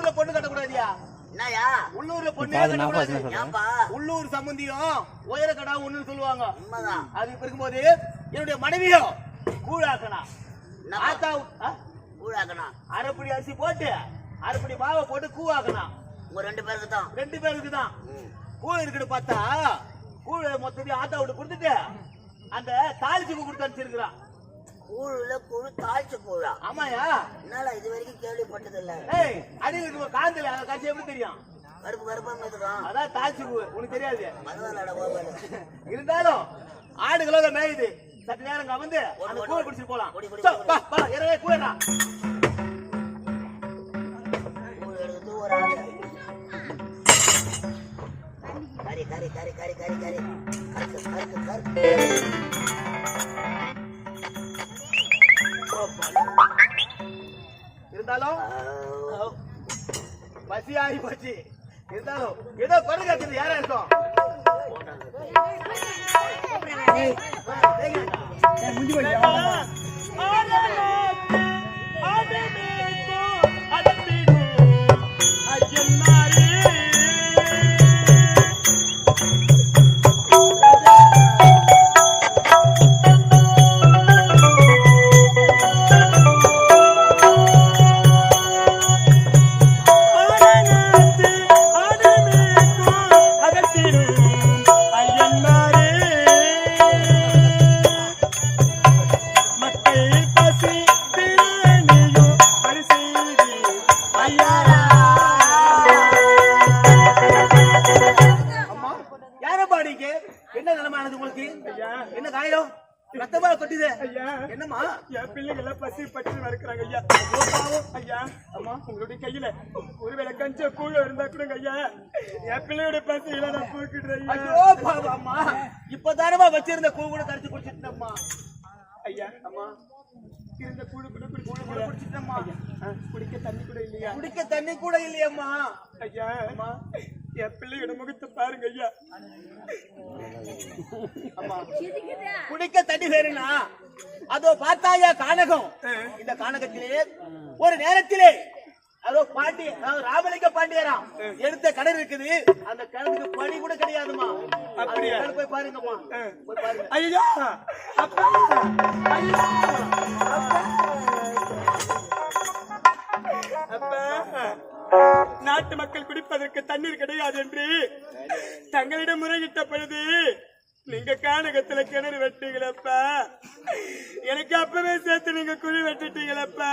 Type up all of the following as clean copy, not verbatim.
உள்ளூர்ல பொண்ணு கட்டக்கூடாதியா? என்னயா உள்ளூர்ல பொண்ணு உள்ளூர் சம்பந்தியும் உயர கடா ஒண்ணு சொல்லுவாங்க. உண்மைதான். அது இருக்கும்போது என்னுடைய மனைவியும் கூழாக்கணும். கூழாக்கணும். அரைப்படி அரிசி போட்டு அரைப்படி மாவை போட்டு கூழாக்கணும். உங்க 2 பேருக்கு தான். 2 பேருக்கு தான். கூழ் இருக்குன்னு பார்த்தா கூழ் மொத்தத்தையும் ஆத்தா விட்டு கொடுத்துட்டு அந்த தாளிச்சு கொடுத்து அனுப்பிச்சிருக்கிறான். கூழுல கூழ் தாளிச்சு கூழா? ஆமாயா. என்னால இது வரைக்கும் கேள்விப்பட்டது இல்ல. அது காந்தல காட்சி எப்படி தெரியும்? கருப்பு கருப்பா மேதுறான். அதான் தாளிச்சு கூழ். உனக்கு தெரியாது. இருந்தாலும் ஆடுகளோட மேயுது. சற்று நேரம் வந்து அந்த கூழ் குடிச்சிட்டு போலாம். கூழா கறி கறி கறி கறி கறி கறி இருந்தாலும் பசி ஆகி போச்சு. இருந்தாலும் ஏதோ கொண்டு கத்துது. யாரா இருக்கும்? என்ன நிலைமானது உங்களுக்கு? என்ன காயம்? ரத்தமா கொட்டுது ஐயா. என்னம்மா? என் பிள்ளைங்க எல்லாம் பசி பட்டு வறுக்கிறாங்க ஐயா. ஐயா அம்மா உங்களுடைய கையில ஒருவேளை கஞ்ச கூழ இருந்தா கொடுங்க ஐயா. என் பிள்ளையோட பசியில நான் போக்கிடுறேன். ஐயோ பாவம்மா, இப்பதானமா வச்சிருந்த கூழ் கூட கரைச்சு குடிச்சிட்டேம்மா. ஐயா அம்மா இருந்த கூழு கூட குடிச்சிட்டேம்மா. குடிக்க தண்ணி கூட இல்லையா? குடிக்க தண்ணி கூட இல்லையம்மா. ஐயா அம்மா என் பிள்ளையோட முகத்தை பாருங்க ஐயா. அம்மா குடிக்க தண்ணி வேணும்னா அதோ பார்த்தாயா கானகம். இந்த கானகத்திலே ஒரு நேரத்திலே அதோ பாண்டி ராமலிங்க பாண்டியராம் எடுத்த கிணறு இருக்குது. அந்த கிணறுக்கு பணி கூட கிடையாதுமா. அப்படியே போய் பாருங்கம்மா. போய் பாருங்க. ஐயா அப்பா அப்பா நாட்டு மக்கள் குடிப்பதற்கு தண்ணீர் கிடையாது என்று தங்களிடம் முறையிட்ட பொழுது நீங்க கானகத்துல கிணறு வெட்டீங்களப்பா. எனக்கு அப்பவே சேர்த்து நீங்க குழி வெட்டிட்டீங்களப்பா.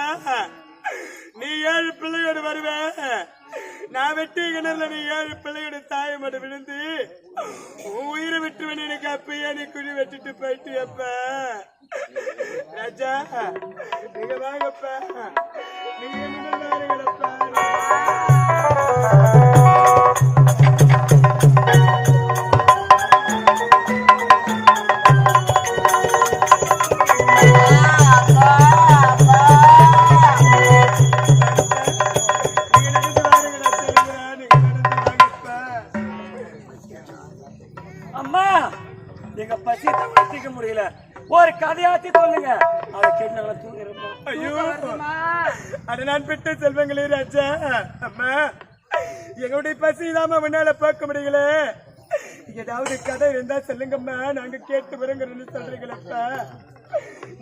நீ 7 பிள்ளையோடு வருவ. நான் வெட்டி கிணறுல நீ 7 பிள்ளையோட தாயமோட விழுந்து உயிரை விட்டுவன். எனக்கு அப்பயே நீ குழி வெட்டிட்டு போயிட்டியப்பா. ராஜா நீங்க வாங்கப்பா. நீங்க பாருங்களப்பா. அம்மா எங்க பசி தப்பிக்க முடியல. ஒரு கதையாத்தி சொல்லுங்க. அதை கேட்டு ஐயோ அதை நான் பெற்ற செல்வங்களே ராஜா. அம்மா எங்களுடைய பசி இல்லாம முன்னால பார்க்க முடியல. ஏதாவது கதை இருந்தா சொல்லுங்கம்மா. நாங்க கேட்டு வருங்கிறன்னு சொல்றீங்களப்பா.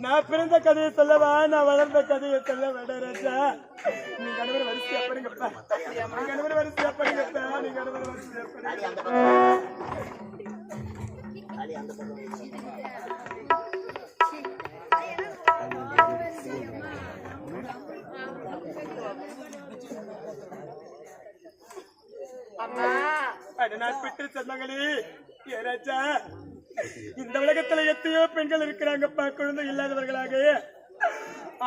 நான் பிறந்த கதையை சொல்லவா நான் வளர்ந்த கதையை சொல்ல வேட ராஜா. நீங்க அனைவரும் வரிசையா பண்ணுங்கப்பா. நீங்க அனைவரும் வரிசையா பண்ணுங்கப்பா. நீங்க அனைவரும் வரிசையா பண்ணுங்க. இந்த உலகத்துல எத்தனையோ பெண்கள் இருக்கிறாங்கப்பா குழந்தை இல்லாதவர்களாக.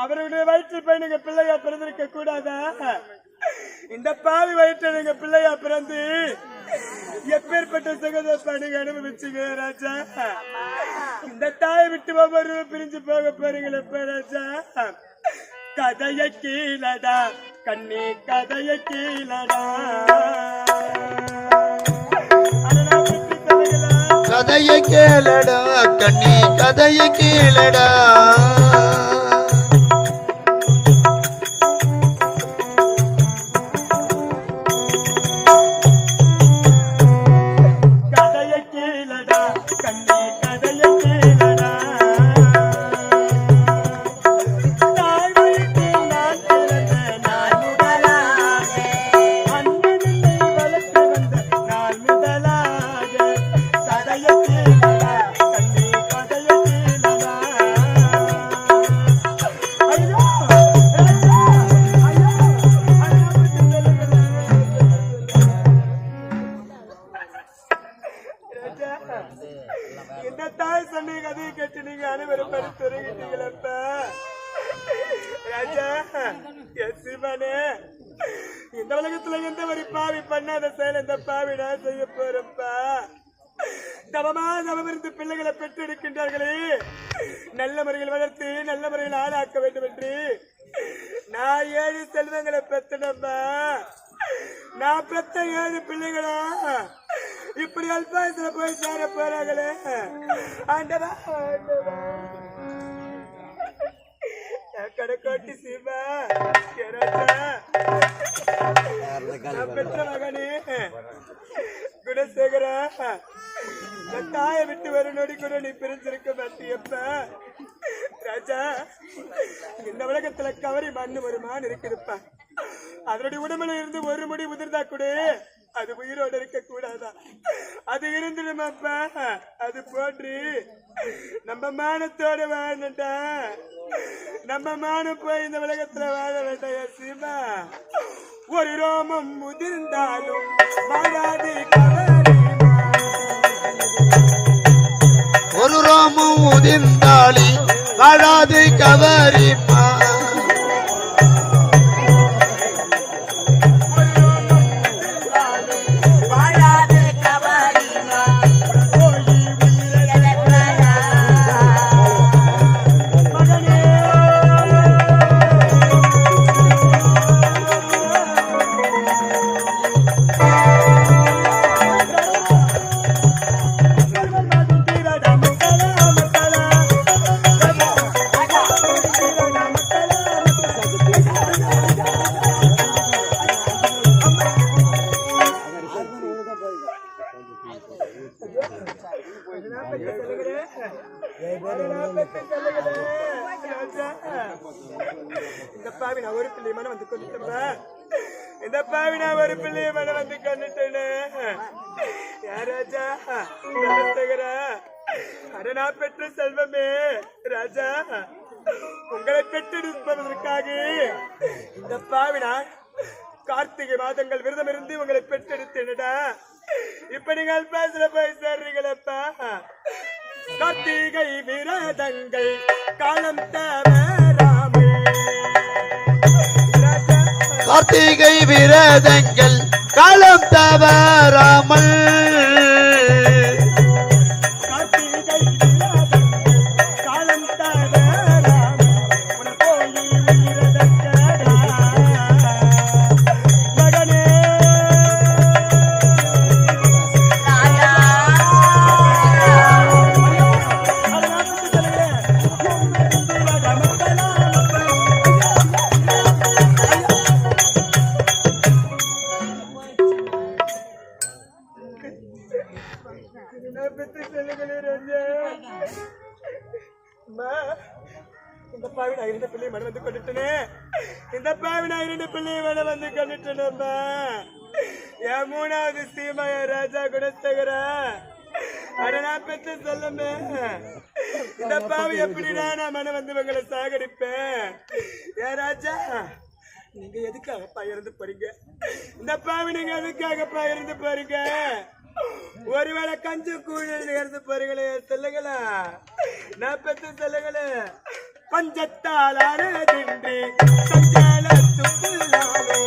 அவருடைய வயிற்று போய் நீங்க பிள்ளையா பிறந்திருக்க கூடாதா? இந்த பாவி வயிற்று நீங்க பிள்ளையா பிறந்து எப்பேற்பட்ட சுகதப்பா நீங்க அனுபவிச்சுங்க ராஜா. இந்த தாயை விட்டு ஒவ்வொரு பிரிஞ்சு போக போறீங்களப்பா ராஜா. கதைய கீழடா கண்ணி கதைய கீழடா. கதைய கேளடா கண்ணி கதைய கீழடா. இந்த உலகத்துல எந்த ஒரு பாவி பண்ணாத செயல் இந்த பாவி நான் செய்ய போறப்பா. தவமா தவமிருந்து பிள்ளைகளை பெற்று இருக்கின்றார்களே, நல்ல முறையில் வளர்த்து நல்ல முறையில் ஆளாக்க வேண்டும் என்று நான் 7 செல்வங்களை பெற்றனம்மா. நான் பெற்ற 7 பிள்ளைகளா இப்படி அல்பாயத்துல போய் சேர போறாங்களே. ஆண்டவா கடைக்கோட்டி சீமா நான் பெற்ற மகனே குணசேகரா, தாயை விட்டு ஒரு நொடி கூட நீ பிரிஞ்சிருக்க மாட்டியப்ப. ராஜா, இந்த உலகத்துல கவரி மண்ணு ஒரு மான் இருக்குதுப்பா. அதனுடைய உடம்புல இருந்து ஒரு முடி உதிர்ந்தா கூட அது உயிரோடு இருக்க கூடாதா? அது இருந்துடுமாப்பா. அது போன்று நம்ம மானத்தோட வாழண்டா. நம்ம மானம் போய் இந்த உலகத்துல வாழ வேண்டாம் சீமா. ஒரு ரோமம் முதிர்ந்தாலும் வாழாது ஒரு ரோமம் உதிர்ந்தாளி வாழாது கவரிமா. இந்த பாவி நான் ஒரு பிள்ளைய மன வந்து கொண்டுட்டேன். இந்த பாவி நான் ஒரு பிள்ளைய மன வந்து கொண்டுட்டேன்னு ராஜா அட நான் பெற்ற செல்வமே ராஜா, உங்களை பெற்றெடுப்பதற்காக இந்த பாவினா கார்த்திகை மாதங்கள் விரதம் இருந்து உங்களை பெற்றெடுத்தேன்டா. இப்ப நீங்கள் பேசுற போய் சேர்றீங்களப்பா. கார்த்திகை விரதங்கள் காலம் தவறாமல், கார்த்திகை விரதங்கள் காலம் தவறாமல், கார்த்திகை விரதங்கள் காலம் தவறாமல் உன போய் விரதக்கடா மகனே. இந்த பாவி நான் 2 பிள்ளையை மன வந்து கொண்டுட்டேனே. இந்த பாவி நான் 2 பிள்ளையை மன வந்து கொண்டுட்டேனம்மா. என் 3வது சீமா என் ராஜா குணசேகரா, அட நான் பெற்ற சொல்லுமே. இந்த பாவி எப்படிடா நான் மன வந்து உங்களை சாகடிப்பேன். ஏன் ராஜா, நீங்க எதுக்காகப்பா இறந்து போறீங்க? இந்த பாவி நீங்க எதுக்காகப்பா இறந்து போறீங்க? ஒருவேளை கஞ்சு கூழ் இறந்து போறீங்களே சொல்லுங்களா? நான் பெற்ற சொல்லுங்களே. பஞ்சத்தாலானதின்றி சஞ்சலத்துக்குள்ளானோ,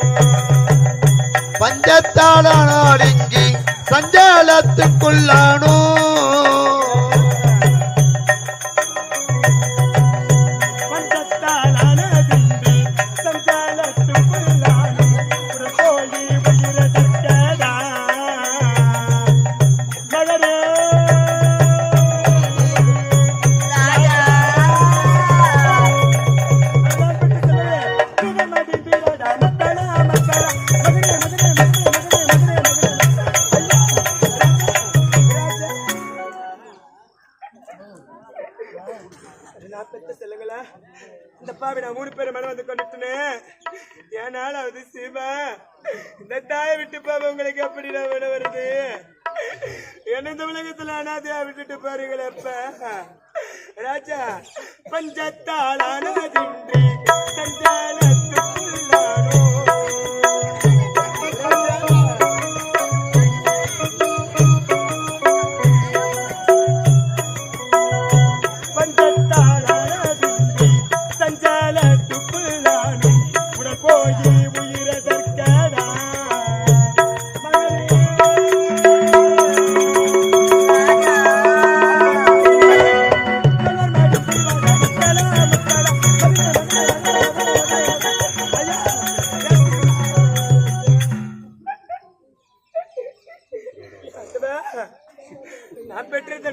பஞ்சத்தாளானொடுங்கி சஞ்சலத்துக்குள்ளானோ, பஞ்சத்தாலானதின்றி சஞ்சலத்துக்குள்ளானோ ஒரு கோழி உயிரதற்கடா மகனே. இந்த பாவி நான் 3 பேரை மனம் வந்து கொண்டுட்டேன். ஏனாலாவது சீமா, இந்த தாயை விட்டு பாவ உங்களுக்கு எப்படி நான் விட வருது? என்ன இந்த உலகத்துல அனாதையா விட்டுட்டு பாருங்களப்ப ராஜா. பஞ்சத்தாலானதின்றி சஞ்சலத்துக்குள்ளானோ, பஞ்சத்தாலானதின்றி சஞ்சலத்துக்குள்ளானோ உட போய் உயிரதற்கடா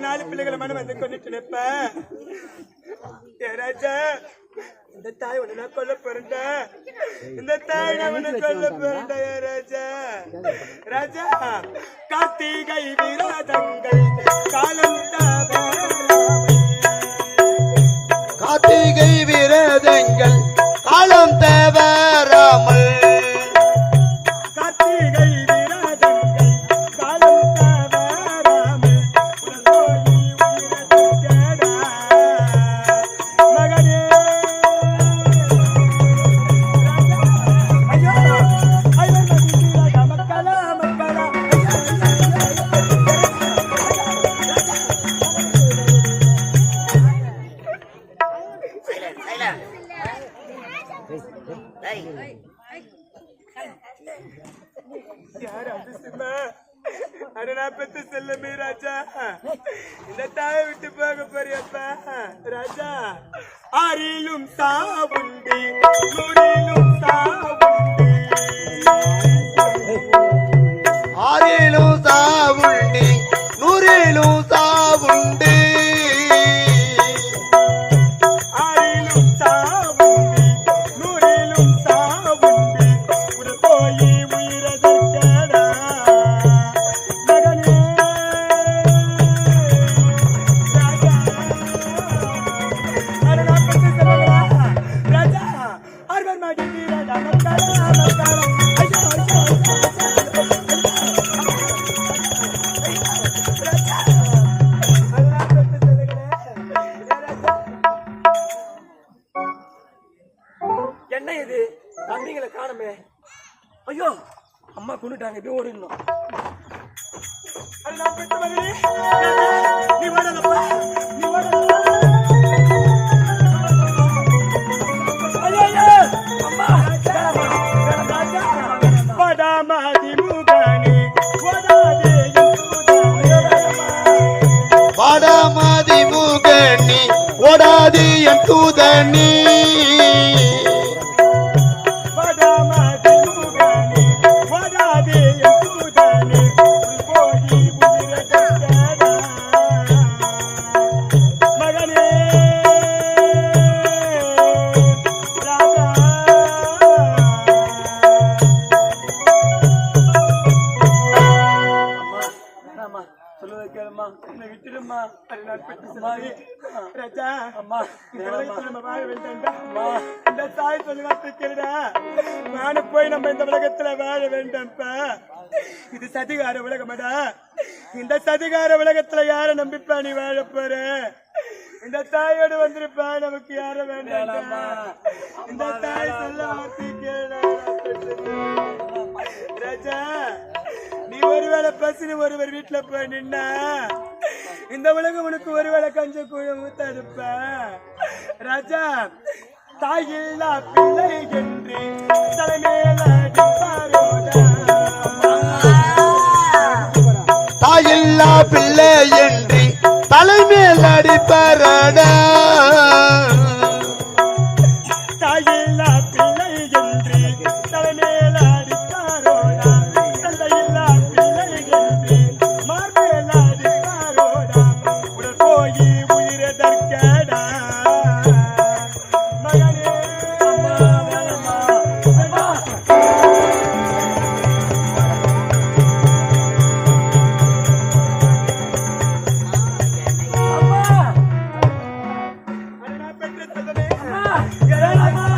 4 பிள்ளைகளை மனம் வந்து கொண்டுட்டு நிற்ப ராஜா இந்த தாய் உன்னை நான் கொல்ல போறேன்டா இந்த தாய் நான் உன்னை கொல்ல போறேன்டா ராஜா ராஜா கார்த்திகை விரதங்கள் காலம் கார்த்திகை விரதங்கள் காலம் தவறாமல் கார்த்திகை விரதங்கள் காலம் தவறாமல் உலகோடி உயிரதுக்கேடா மகனே ஐயோ ஐயோ மகிழ்ச்சியாக மக்களா மக்களா யார் அதிசயமா அருணா பெத்து செல்லமே ராஜா இந்த தாயை விட்டு போக போறியப்பா ராஜா ஆறிலும் சாவுண்டி நூறிலும் சாவுண்டி ஆறிலும் சாவுண்டி நூறிலும் சாவுண்டி ஆறிலும் சாவுண்டி நூறிலும் சாவுண்டி உட போய் உயிரதற்கடா மகனே ராஜா அருணா பெத்து செல்லமா ராஜா ஆர்வர் மாடி ராஜா மக்களா மக்களா ஐயோ ஐயோ என்ன இது தம்பிங்களை காணுமே ஐயோ அம்மா கொண்டுட்டாங்க இப்படி ஓடிடணும் நீ ஓடலப்பா நீ படாமாதி முகானி பாடாமதி முகனி ஓடாதி என் தூதனி படாமாதி முகானி வடாதே தூதானி போடி உயிரதற்கடா மகனே ராஜா அம்மா சொல்லுவதை கேளுமா என்னை விட்டுடுமா அது நான் பெற்று சொல்லாதே ராஜா அம்மா நம்ம வாழ வேண்டாம்டா அம்மா இந்த தாய் சொல்லி வார்த்தை கேளுடா நானும் போய் நம்ம இந்த உலகத்துல வாழ வேண்டாம்ப்பா இது சதிகார உலகமாடா இந்த சதிகார உலகத்துல யார நம்பிப்பா நீ வாழ போற இந்த தாயோடு வந்திருப்பா நமக்கு யார வேண்டாம் இந்த தாய் சொல்ல வார்த்தை கேளுடா ராஜா நீ ஒருவேளை பசினு ஒருவர் வீட்டுல போய் நின்னா இந்த உலகம் உனக்கு ஒருவேளை கஞ்ச கூட ஊத்தாதுப்ப ராஜா தாயில்லா பிள்ளை என்று தலைமையில தாயில்லா பிள்ளை என்று தலைமேல் அடிப்பரடா தாயில்லா பிள்ளை என்று தலைமையில அடித்தாரோடா தந்தையில்லா பிள்ளை என்று மார்பேல அடித்தாரோடா உடல் போய் உயிரதற்கடா மகனே அம்மா வேணம்மா அம்மா அண்ணா பெற்ற தந்தமே அம்மா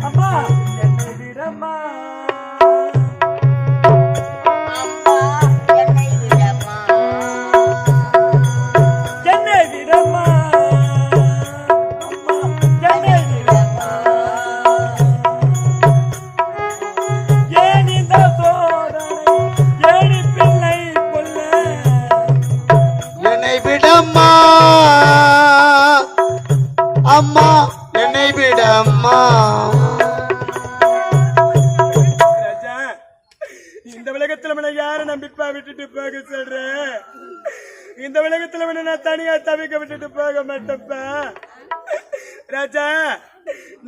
அம்மா என்னை விடம்மா என்னை விடம்மா அம்மா என்னை விடம்மா ஏன் இந்த சோதனை ஏழி பிள்ளை கொல்ல என்னை விடம்மா அம்மா என்னை விடம்மா ராஜா இந்த உலகத்துல உன்னை யார நம்பிப்பா விட்டுட்டு போக சொல்றேன் இந்த உலகத்துல உன்னை நான் தனியா தவிக்க விட்டுட்டு போக மாட்டேன்ப்பா ராஜா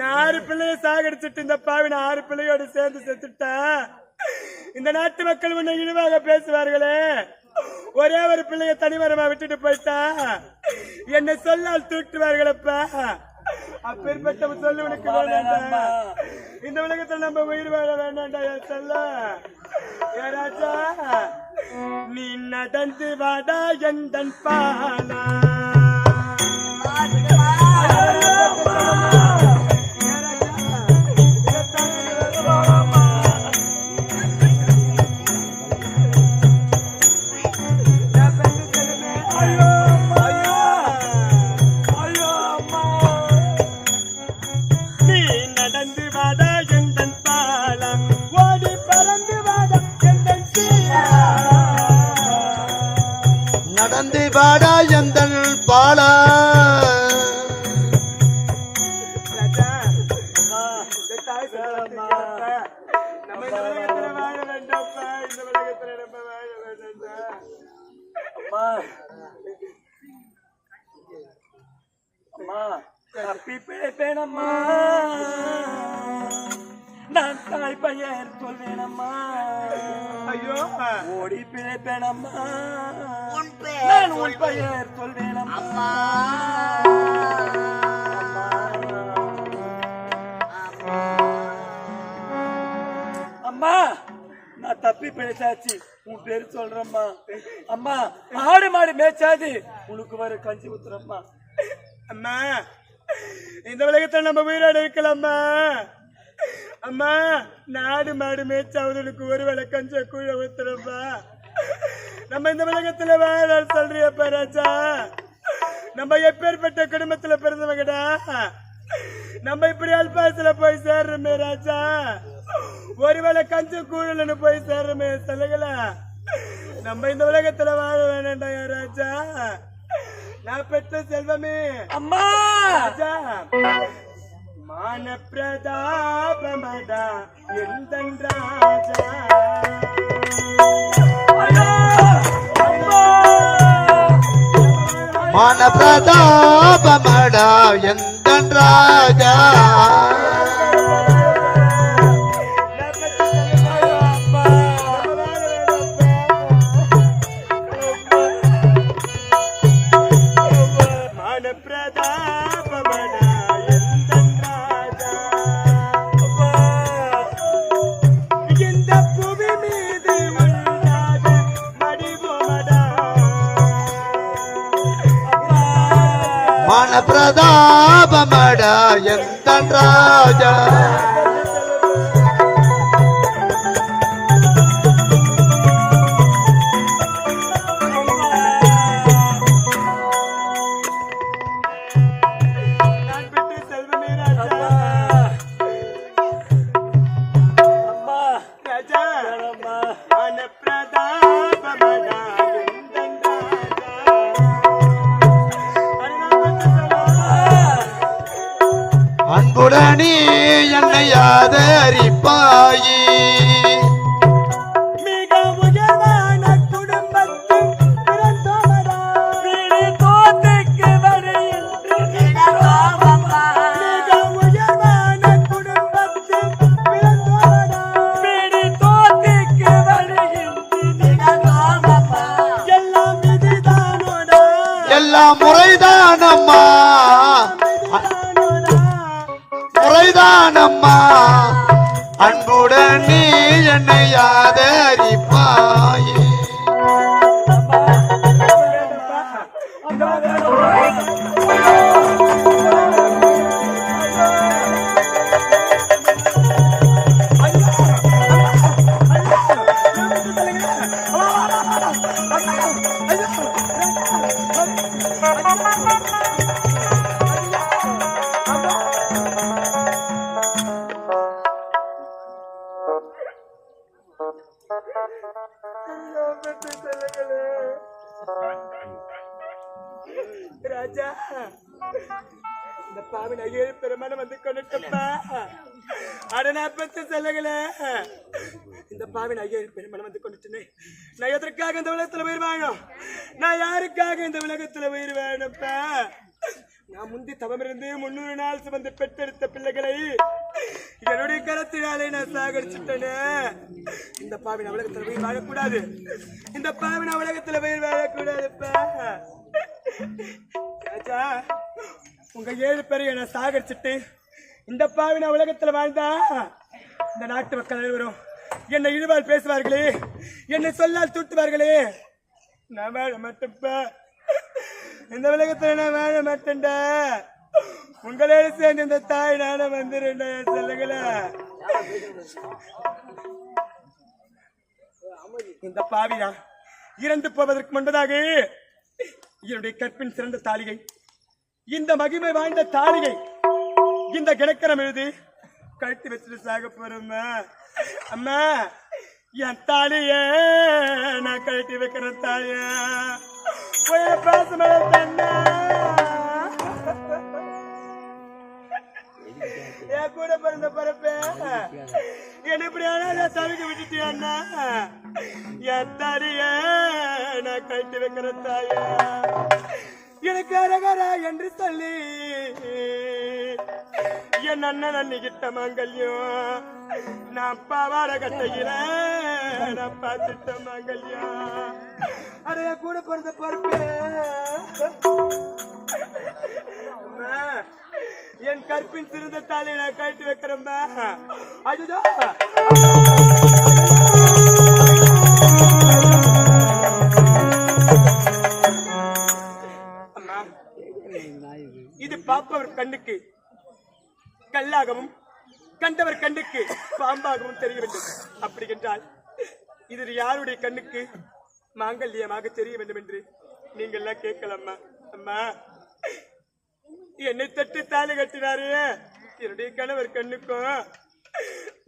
நான் 6 பிள்ளைய சாகடிச்சிட்டு இந்த பாவின 6 பிள்ளையோடு சேர்ந்து செத்துட்டா இந்த நாட்டு மக்கள் உன்னை இழிவாக பேசுவார்களே ஒரே ஒரு பிள்ளைய தனிமரமா விட்டுட்டு போயிட்டா என்ன சொல்லால் தூட்டுவார்களப்பா. அப்பேற்பட்ட சொல்லு உனக்கு வேண்டாண்டா. இந்த உலகத்தில் நம்ம உயிர் வாழ வேண்டாண்டா என் சொல்ல. ஏ ராஜா நீ நடந்து வாடா எந்தன் பாலா. நடந்து வாடா எந்தன் பாலா. தப்பி பிழைப்பேனம்மா நான் தாய் பையன் சொல்வேனம்மா. ஐயோ ஓடி பிழைப்பேனம்மா நான் உன் பையன் சொல்வேனம்மா. அம்மா நான் தப்பி பிழைச்சாச்சு உன் பேரு சொல்றம்மா. அம்மா ஆடு மாடு மேய்ச்சாது உனக்கு வர கஞ்சி ஊத்துறம்மா. அம்மா இந்த உலகத்துல நம்ம உயிரோட இருக்கலாம்மா. அம்மா நாடு மாடு மேய்ச்சாவது ஒரு வேலை கஞ்ச கூழ ஊத்துறப்பா. நம்ம இந்த உலகத்துல வாழ சொல்றியப்பா ராஜா. நம்ம எப்பேற்பட்ட குடும்பத்துல பிறந்தவங்கடா. நம்ம இப்படி அல்பாசில போய் சேர்றோமே ராஜா. ஒருவேளை கஞ்ச கூழன்னு போய் சேர்றோமே சொல்லுங்கள. நம்ம இந்த உலகத்துல வாழ வேணாண்டா ராஜா. நான் பெற்ற செல்வமே அம்மா ராஜா மான பிரதாபமடா எந்தன் ராஜா. மான பிரதாபமடா எந்தன் ராஜா. மான பிரதாபமடா எந்தன் ராஜா. அன்புடனே என்னை ஆதரிப்பாயி. மிக உயர்வான குடும்பத்தில் பிறந்தவரா வீடு தோத்துக்கு வரையின்றி. மிக உயர்வான குடும்பத்தில் பிறந்தவரா வீடு தோத்துக்கு வரையின்றி. எல்லாம் இதுதானோடா எல்லாம் முறைதானம்மா முறைதானம்மா. அன்புடன் நீ என்னை ஆதரிப்பாயே. ராஜா இந்த பாவின் ஐயோ பெருமான வந்து கொண்டுட்டப்பா. அடனா பத்து சொல்லுங்களே. இந்த பாவின் ஐயோ பெருமான வந்து கொண்டுட்டேனே. நான் எதற்காக இந்த உலகத்துல உயிர் வாழணும்? நான் யாருக்காக இந்த உலகத்துல உயிர் வாழணும்ப்பா? நான் முந்தி தவமிருந்து 300 நாள் சுமந்து பெற்றெடுத்த பிள்ளைகளை என்னுடைய கரத்தினாலே நான் சாகடிச்சுட்டேனே. இந்த பாவின உலகத்துல போய் வாழக்கூடாது. இந்த பாவின உலகத்துல போய் வாழக்கூடாதுப்பா. ராஜா, உங்க 7 பேரையும் நான் சாகடிச்சுட்டு இந்த பாவின உலகத்துல வாழ்ந்தா இந்த நாட்டு மக்கள் அனைவரும் என்னை இழிவால் பேசுவார்களே, என்னை சொல்லால் தூட்டுவார்களே. நான் வாழ மாட்டேன்ப்பா. இந்த உலகத்துல நான் வாழ மாட்டேன்டா. உங்களோட சேர்ந்து இந்த தாய் நானும் வந்துருண்டா சொல்லுங்கள. இந்த பாவினா இறந்து போவதற்கு முன்பதாக என்னுடைய கற்பின் சிறந்த தாலிகை, இந்த மகிமை வாய்ந்த தாலிகை, இந்த கிணக்கரம் எழுதி கழுத்து வச்சுட்டு சாக போறோம்மா. அம்மா, என் தாலிய நான் கழட்டி வைக்கிறேன். தாலிய பாசம தண்ணா என் கூட பிறந்த பரப்ப என்ன இப்படி ஆனா தவிக்க விட்டுட்டியாண்ணா. என் தாலிய நான் கழட்டி வைக்கிறேன். தாய எனக்கு அரகரா என்று சொல்லி என் அண்ணன் அன்னிக்கிட்ட மாங்கல்யம் நான் பாவாட கட்டையில நான் பார்த்துட்ட மாங்கல்யம். அடைய கூட பிறந்த பொறுப்பு என் கற்பின் சிறந்த தாலை நான் கழட்டி வைக்கிறேன்பா. அதுதான் அம்மா, இது பாப்பவர் கண்ணுக்கு கல்லாகவும் கண்டவர் கண்ணுக்கு பாம்பாகவும் தெரிய வேண்டும். அப்படி என்றால் இது யாருடைய கண்ணுக்கு மாங்கல்யமாக தெரிய வேண்டும் என்று நீங்கள் எல்லாம் கேட்கலாமா? அம்மா, என்னை தட்டு தாலி கட்டினாரு என்னுடைய கணவர் கண்ணுக்கும்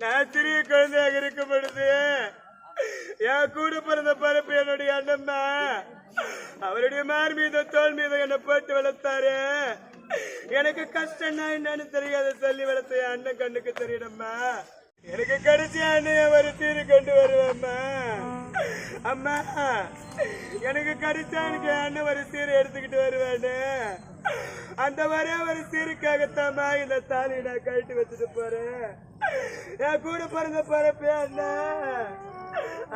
நான் சிறிய குழந்தையாக இருக்கும் பொழுது என் கூட பிறந்த பரப்பு என்னுடைய அண்ணம்மா அவருடைய மார் மீது தோல் மீது என்னை போட்டு வளர்த்தாரு. எனக்கு கஷ்டம்னா என்னன்னு தெரியாத சொல்லி வளர்த்த என் அண்ணன் கண்ணுக்கு தெரியணும்மா. எனக்கு கடைசி அண்ணன் ஒரு தீரு கொண்டு வருவேம்மா. அம்மா, எனக்கு கடைசியா எனக்கு அண்ணன் ஒரு சீரை எடுத்துக்கிட்டு வருவேன்னு அந்த ஒரே ஒரு சீருக்காகத்தாம்மா இந்த தாலி நான் கழட்டி வச்சுட்டு போறேன். என் கூட பிறந்த பரப்பே அண்ணா.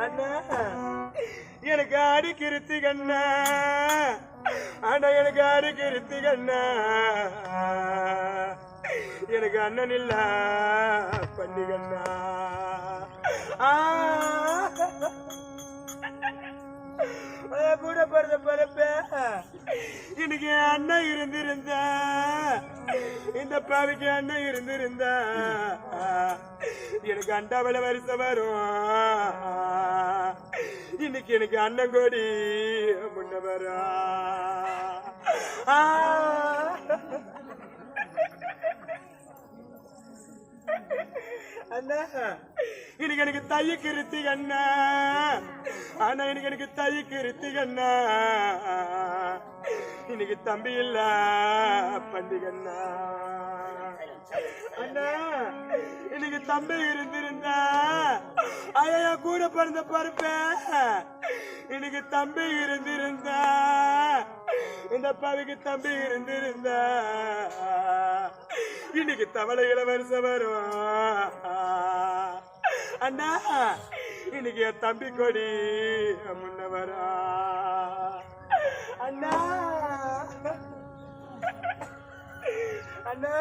அண்ணா, எனக்கு அடிக்கிருத்தி கண்ணா. அண்ணா, எனக்கு அடிக்கிருத்தி கண்ணா. எனக்கு அண்ணன் இல்ல பண்டிகண்ணா. கூட பிறந்த பரப்ப இன்னைக்கு அண்ணன் இருந்திருந்தா, இந்த பாவிக்கு அண்ணன் இருந்திருந்தா எனக்கு அண்டாவில வருஷம் வரும். இன்னைக்கு எனக்கு அண்ணன் கோடி முன்ன வரா. அண்ணா, இன்னைக்கு எனக்கு தையக்கு இருத்தி கண்ணா. ஆனா இன்னைக்கு எனக்கு தையக்கு இருத்தி கண்ணா. இன்னைக்கு தம்பி இல்ல பண்டிகண்ணா. அண்ணா, இன்னைக்கு தம்பி இருந்திருந்தா ஐயா கூட பிறந்த பருப்ப இன்னைக்கு தம்பி இருந்திருந்தா, இந்த பாவிக்கு தம்பி இருந்திருந்தா இன்னைக்கு தவளை இளவரச வரும். அண்ணா, இன்னைக்கு என் தம்பி கொடி முன்ன வரா. அண்ணா, அண்ணா,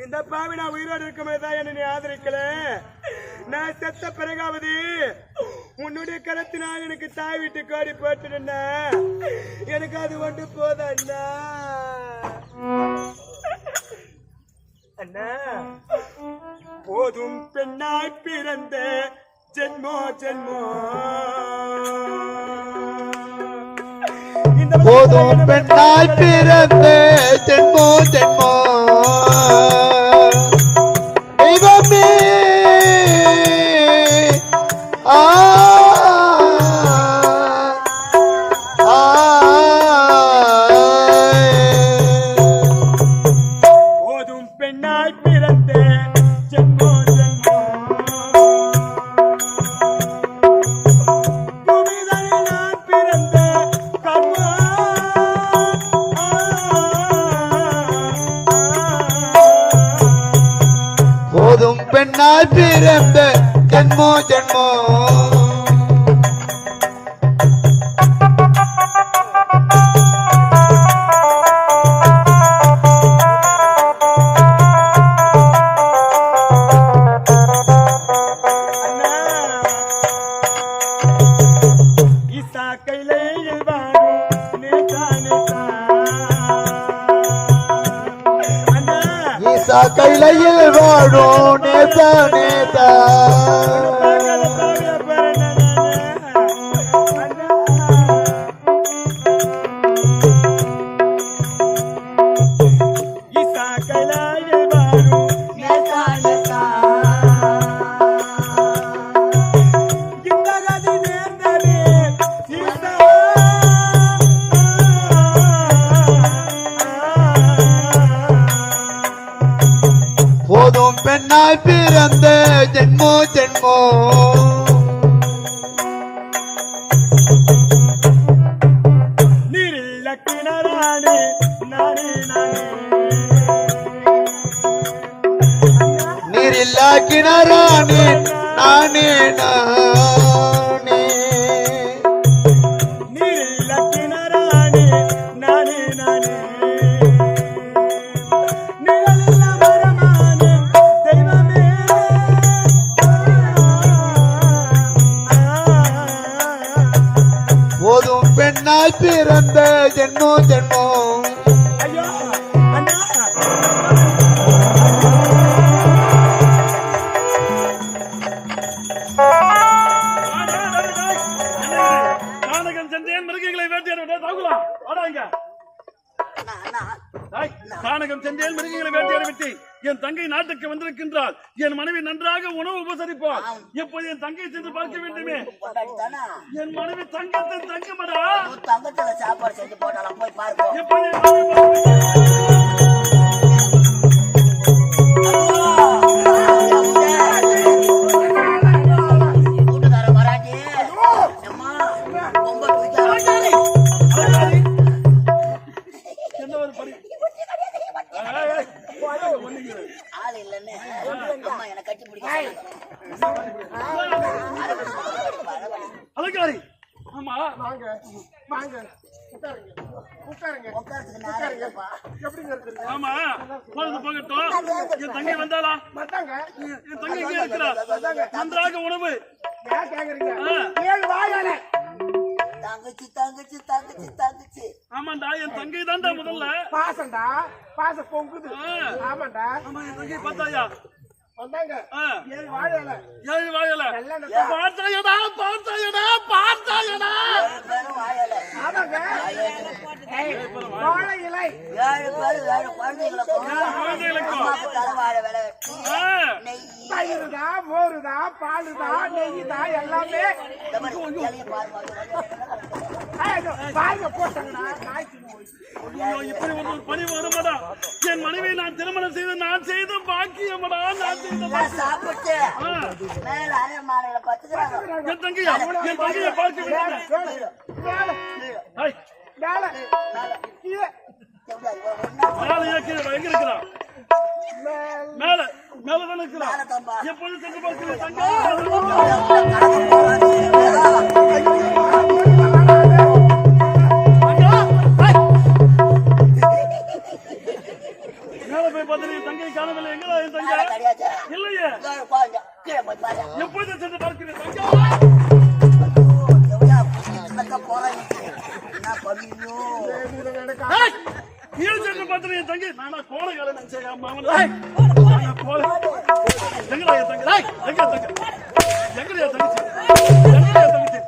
இந்த பாவி நான் உயிரோடு இருக்கும்போதுதான் என்ன நீ ஆதரிக்கல. நான் செத்த பிறகாவது உன்னுடைய கரத்தினால் எனக்கு தாய் வீட்டு கோடி போட்டுடுன்னா எனக்கு அது ஒன்று போதும் அண்ணா. அண்ணா, போதும் பெண்ணாய் பிறந்த ஜென்மோ ஜென்மோ. போதும் பெண்ணாய் பிறந்த ஜென்மோ ஜென்மோ. தெய்வமே போதும் பெண்ணாய் பிறந்த ஜென்மோ ஜென்மோ. பூமிதனில் நான் பிறந்த கர்மோ. ஜென்மோ கைலையில் வாழும் நேசா நேசா போதும் பெண்ணாய் பிறந்த ஜென்மோ ஜென்மோ நீரில் கிணறானே நானே நானே நீரில்லா கிணறானே நானே நானே நீரில் கிணறானே நானே நானே போதும் பெண்ணாய் பிறந்த ஜென்மோ ஜென்மோ ஐயோ அண்ணா கானகம் சென்றேன் மிருகங்களை வேட்டையாட கானகம் சென்றேன் மிருகங்களை வேட்டையாட விட்டு என் தங்கை நாட்டுக்கு வந்திருக்கின்றாள். என் மனைவி நன்றாக உணவு உபசரிப்பாள். எப்போது என் தங்கை சென்று பார்க்க வேண்டுமே. என் மனைவி தங்கத்தின் தங்கமடா. தங்கத்துல சாப்பாடு செஞ்சு போட்டாலும் போய் பார்ப்போம். கூட்டுக்கார வராட்டி அம்மா ரொம்ப ஆள் இல்லன்னு அம்மா என்ன கட்டி பிடிக்க அலங்காரி ஆமா வாங்க வாங்க உட்காருங்க உட்காரத்துக்கு நேரம் இல்லப்பா. ஆமா பொழுது போகட்டும். என் தங்கை வந்தாளா? மத்தாங்க என் தங்கை இங்கே இருக்கிறாள். நன்றாக உணவு ஏன் கேக்குறீங்க? ஏழு வாயால தங்கச்சி தங்கச்சி தங்கச்சி தங்கச்சி ஆமாண்டா என் தங்கை தான்டா முதல்ல பாசம்டா பாசம் பொங்குது. ஆமாண்டா ஆமா என் தங்கை பார்த்தாயா? வந்தாங்க ஏழு வாயால ஏழு வாயல எல்லாம் பார்த்தாயடா பார்த்தாயடா பார்த்தாயடா பேரும் வாயல ஆமாங்க வாழை இலை 7 பேர் 7 குழந்தைகளுக்கும் அம்மாவுக்கு தலைவாழ வேலை வெட்டி நெய் தயிருதா மோருதா பாலுதா நெய்யுதா எல்லாமே பாருங்க போட்டாங்கடா நாய்க்கு இப்படி ஒரு பணி வருமாடா. என் மனைவியை நான் திருமணம் செய்து நான் செய்த பாக்கியமடா. நான் செய்த சாப்பிட்டு மேல அரை மாலையில பத்துக்கிறாங்க. என் தங்கையை பார்க்க வேண்டும். எங்க இருக்கிறா? மேல மேலதான் இருக்கிறா. எப்போது சென்று பார்க்கிறேன் தங்கா? மேல போய் பார்த்து தங்கை காணவில்லை. எங்களா என் தங்கை? இல்லையே. எப்போது சென்று பார்க்கிறேன் தங்கா? கீழே சென்று பார்த்து என் தங்கை நானா கோலகால நினைச்சேன். எங்கடா என் தங்கை? எங்க தங்கை? எங்கடா தங்கச்சி? எங்கடா தங்கச்சி?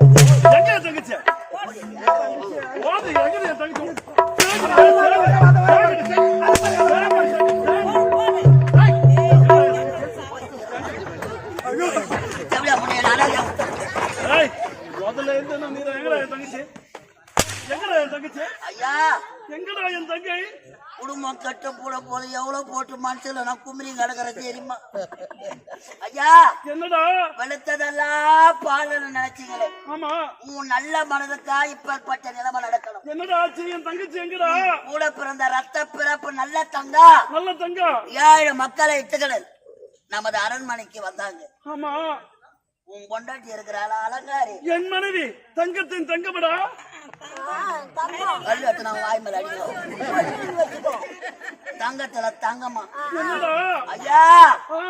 எங்க தங்கச்சி? ஓடு எங்கடா தங்கச்சி? முதல்ல இருந்து நீ எங்கடா என் தங்கச்சி? எங்கடா என் தங்கச்சி? ஐயா எங்கடா என் தங்கை? குடும்பம் கட்ட போட போல எவ்வளவு போட்டு மனசுல நான் குமிரி கிடக்குற தெரியுமா? ஐயா என்னடா வெளுத்ததெல்லாம் பாலன்னு நினைச்சீங்களே. ஆமா உன் நல்ல மனதுக்கா இப்பேற்பட்ட நிலைமை நடக்கணும். என்னடா ஆச்சு? என் தங்கச்சி எங்கடா? கூட பிறந்த ரத்த பிறப்பு நல்ல தங்கா நல்ல தங்கா 7 மக்களை இட்டுக்கிறது நமது அரண்மனைக்கு வந்தாங்க. ஆமா உன் பொண்டாட்டி இருக்கிறாளா அலங்காரி? என் மனைவி தங்கத்தின் தங்கமடா. கல் எடுத்து நான் வாய் மேல அடிக்கிறோம். தங்கத்துல தங்கம்மா. என்னடா? ஐயா, ஆ,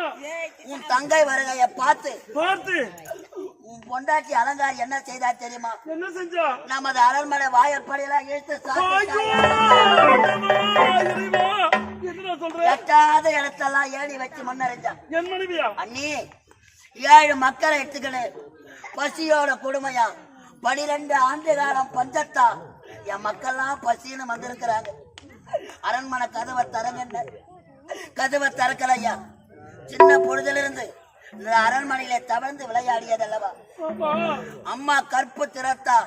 உன் தங்கை வருகைய பார்த்து பார்த்து உன் பொண்டாட்டி அலங்காரி என்ன செய்தா தெரியுமா? என்ன செஞ்சா? நமது அரண்மனை வாயற்படியெல்லாம் இழுத்து ஐயோ, இறைவா, என்னடா சொல்ற? எட்டாத இடத்தெல்லாம் ஏணி வச்சு முன்னறிஞ்சான். என் மனைவியா? அண்ணி 7 மக்களை எடுத்துக்கணும். பசியோட கொடுமையா 12 ஆண்டு காலம் பஞ்சத்தா என் மக்கள்லாம் பசின்னு வந்திருக்கிறாங்க. அரண்மனை கதவை தரங்க. கதவை திறக்கலையா. சின்ன பொழுதிலிருந்து இந்த அரண்மனையில தவழ்ந்து விளையாடியதல்லவா ஆமா. அம்மா கற்பு திறத்தா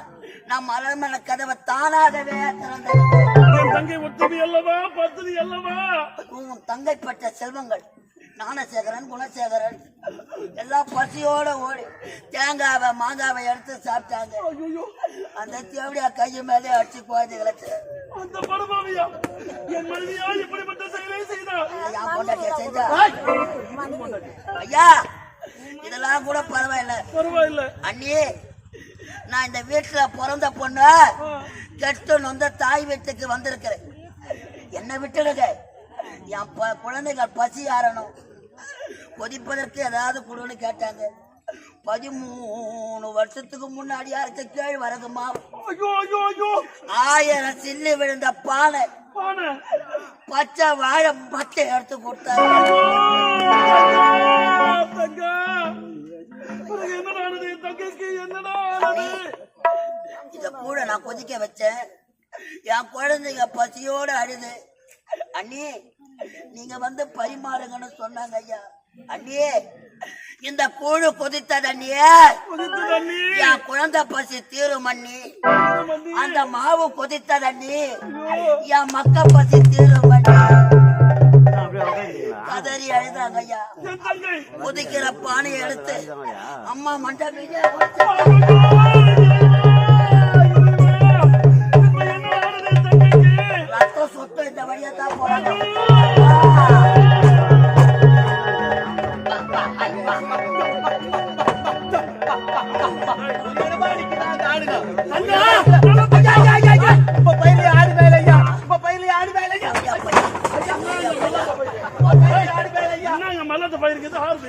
நம் அரண்மனை கதவை தானாகவே திறந்தது. என் தங்கை ஒத்துமை அல்லவா, பத்தினி அல்லவா? உன் தங்கை பெற்ற செல்வங்கள் ஞானசேகரன், குணசேகரன் எல்லாம் பசியோட ஓடி தேங்காவை மாங்காவை எடுத்து சாப்பிட்டாங்க. ஐயோ, அந்த தேவடியா கையை மேலே அடிச்சு குழந்தைகளை அந்த பரமாவியா என் மனைவியா இப்படிப்பட்ட செயலை செய்தா? என் பொண்டாட்டிய செஞ்சா. ஐயா, இதெல்லாம் கூட பரவாயில்ல. பரவாயில்ல அண்ணி, நான் இந்த வீட்டுல பிறந்த பொண்ணு கெட்டு நொந்த தாய் வீட்டுக்கு வந்திருக்கிறேன். என்ன விட்டுடுங்க. என் குழந்தைகள் பசி ஆறணும், கொதிப்பதற்கு ஏதாவது கொடுன்னு கேட்டாங்க. 13 வருஷத்துக்கு முன்னாடி யாருக்கு கேள்வி வரகுமா? ஐயோ ஐயோ ஐயோ, 1000 சில்லி விழுந்த பானை பானை பச்சை வாழை மட்டை எடுத்து கொடுத்தாங்க. தங்கா, என்னடா ஆனது? தங்கைக்கு என்னடா ஆனது? இத கூட நான் கொதிக்க வச்சேன். என் குழந்தைங்க பசியோட அழுது. அண்ணி, நீங்க வந்து பரிமாறுங்கன்னு சொன்னாங்க. ஐயா, அண்ணியே, இந்த கூழு கொதித்தது அண்ணியே. என் குழந்தை பசி தீரும் அண்ணி. அந்த மாவு கொதித்தது அண்ணி. என் மக்க பசி தீரும் அண்ணி. கதறி அழுதாங்க. ஐயா, கொதிக்கிற பானையை எடுத்து அம்மா மண்டை மீது ரத்தம் சொத்து இந்த வழியா தான் போறாங்க. மல்லாட்ட பயிருக்கு ஆறுது.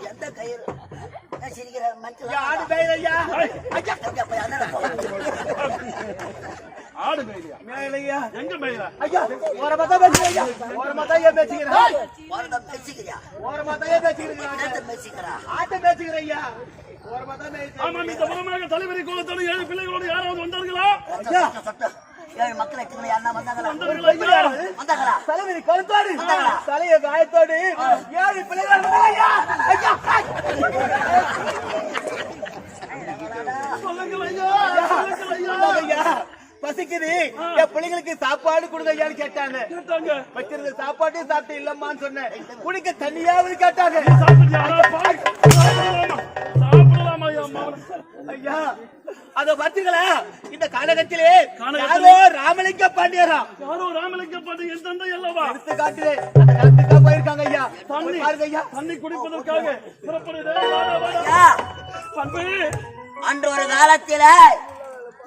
எந்த கயிறு சிரிக்கிற மனுஷன் ஆடு மேலையா? எங்க மேல? ஐயா, ஓரமா தான் பேசுறியா? ஓரமா தான் ஏன் பேசுகிறா? ஓரமா பேசிக்கிறியா? ஓரமா தான் ஏன் பேசுகிறீங்க? என்னத்த பேசிக்கிறா? ஆட்ட பேசுகிறையா? ஓரமா தான் பேசுகிறா. ஆமா, இந்த உரமாக தலைவரி கோலத்தோடு 7 பிள்ளைகளோடு யாராவது வந்தார்களா? ஐயா, 7 மக்கள் எடுத்துக்கணும். யாருன்னா வந்தாங்களா? வந்தார்களா? வந்தாங்களா? தலைவரி கோலத்தோடு தலைய காயத்தோடு 7 பிள்ளைகள் வந்தாங்களா? ஐயா, சொல்லுங்கள் ஐயா, சொல்லுங்கள் ஐயா. பசிக்குது, என் பிள்ளைங்களுக்கு சாப்பாடு கொடுங்க ஐயான்னு கேட்டாங்க. வச்சிருந்த சாப்பாட்டையும் சாப்பிட்டு இல்லம்மான்னு சொன்னேன். குடிக்க தண்ணியாவது கேட்டாங்க. ஐயா, அத பாத்தீங்களா? இந்த காலகத்திலே யாரோ ராமலிங்க பாண்டியரா, யாரோ ராமலிங்க பாண்டியர் என் தந்தை அல்லவா எடுத்து காட்டுலே அந்த காலத்துக்கு போயிருக்காங்க. ஐயா, தண்ணி பாருங்க ஐயா, தண்ணி குடிப்பதற்காக புறப்படுது. அன்று ஒரு காலத்தில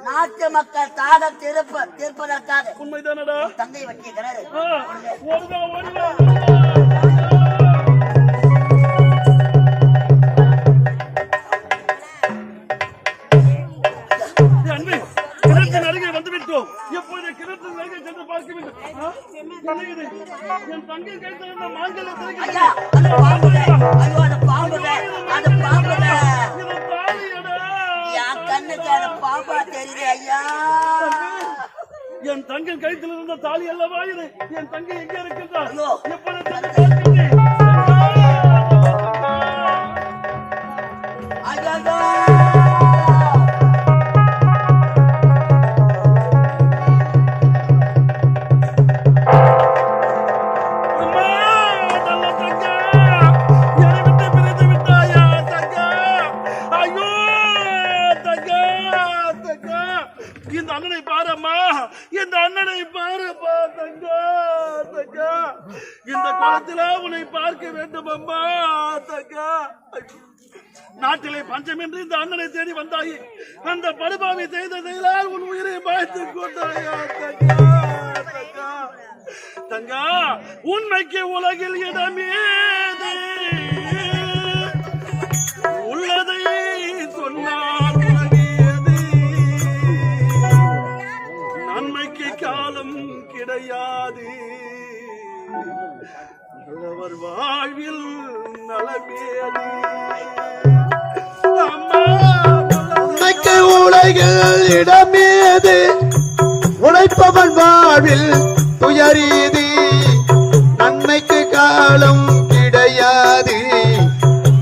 நாட்டு மக்கள் தாகம் தீர்ப்பதற்காக உண்மைதானடா தங்கை வெட்டிய கிணறு. அருகே வந்துவிட்டோம். எப்போது கிணற்றின் அருகே சென்று பார்க்க வேண்டும். என் தங்கை கைத்திருந்த மாங்கல்யத்தை கண்ணுக்கு அது பாம்பா தெரியுது. ஐயா, என் தங்கை கைத்தில் இருந்த தாலி அல்லவா இது? என் தங்கை எங்கே இருக்கின்றார்? எப்போது இந்த அண்ணனை பாரம்மா, இந்த அண்ணன் இந்த குளத்தில உன்னை பார்க்க வேண்டும் அம்மா தங்கா. நாட்டிலே பஞ்சமின்றி இந்த அண்ணனை தேடி வந்தாயே, அந்த படுபாவை செய்த செயலால் உன் உயிரை மாய்த்துக் கொண்டாயா தங்கா. தங்கா தங்கா, உண்மைக்கு உலகில் இடமேது, உள்ளதை சொன்னால் உலகேது, நன்மைக்கு காலம் கிடையாது, நல்லவர் வாழ்வில் நலமேது. உனக்கு உலகில் இடமேது, உழைப்பவன் வாழ்வில் துயரீதி, நன்மைக்கு காலம் கிடையாது,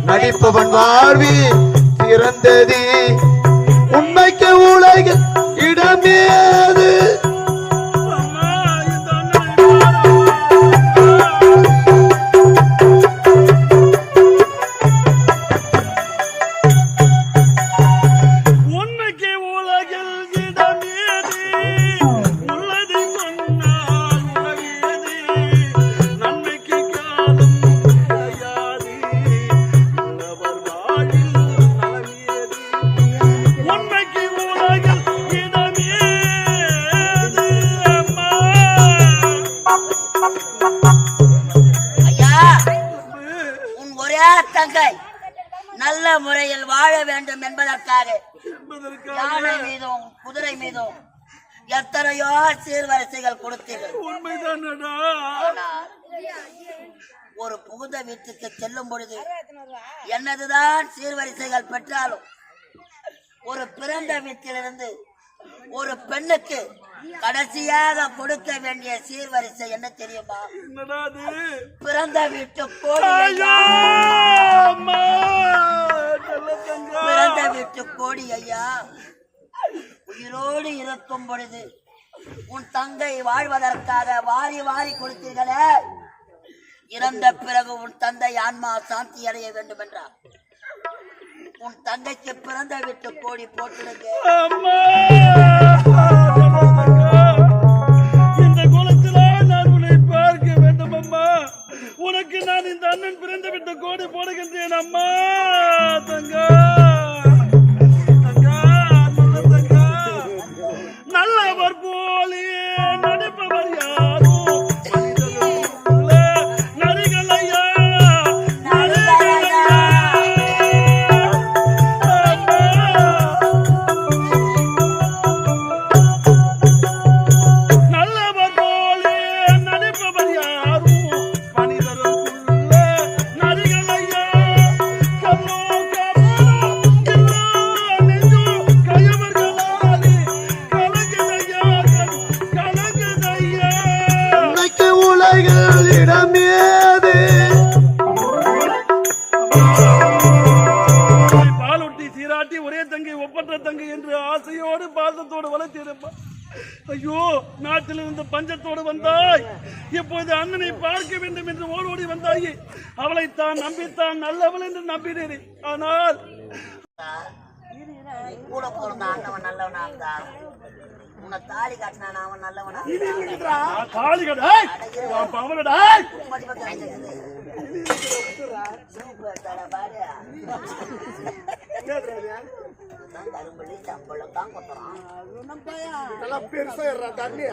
நடிப்பவன் வாழ்வில் சிறந்தது. உண்மைக்கு உலகில் இடமேது. நல்ல முறையில் வாழ வேண்டும் என்பதற்காக யானை மீதும் குதிரை மீதும் எத்தனையோ சீர்வரிசைகள் கொடுத்தீர்கள். ஒரு புகுந்த வீட்டுக்கு செல்லும் பொழுது என்னதுதான் சீர்வரிசைகள் பெற்றாலும் ஒரு பிறந்த வீட்டிலிருந்து ஒரு பெண்ணுக்கு கடைசியாக கொடுக்க வேண்டிய சீர்வரிசை என்ன தெரியுமா? பிறந்த வீட்டு கோடி. பிறந்த வீட்டு கோடி ஐயா, உயிரோடு இருக்கும் பொழுது உன் தங்கை வாழ்வதற்காக வாரி வாரி கொடுத்தீர்களே, இறந்த பிறகு உன் தந்தை ஆன்மா சாந்தி அடைய வேண்டும் என்றார். உன் தங்கைக்கு பிறந்த வீட்டு கோடி போட்டுடுங்க. இந்த குளத்தில நான் உன்னை பார்க்க வேண்டும் அம்மா. உனக்கு நான் இந்த அண்ணன் பிறந்த விட்டு கோடி போடுகின்றேன் அம்மா. தங்கா தங்கா தங்கா, நல்லவர் போலே நடிப்பவர் யாரோ, நரிகளையா ஆசையோடு பாசத்தோடு வளர்த்திருப்பா. ஐயோ, நாட்டில் இருந்த பஞ்சத்தோடு வந்தாய், இப்போது அண்ணனை பார்க்க வேண்டும் என்று ஓடோடி வந்தாயே. அவளைத்தான் நம்பித்தான் நல்லவள் என்று நம்பினேன். ஆனால் கூட பிறந்த அண்ணவன் நல்லவனா இருந்தா, உன்னை தாலி காட்டினான் அவன் நல்லவனா? தாலி கட்ட கரும்பலி சம்பளம் தான் கொத்துறான். பெருசா தண்ணி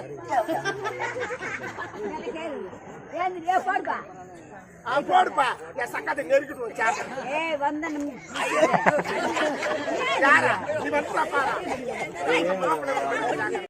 போடுப்பா, என் சக்காத்தை நெருக்கிட்டு வச்சா நீ வந்து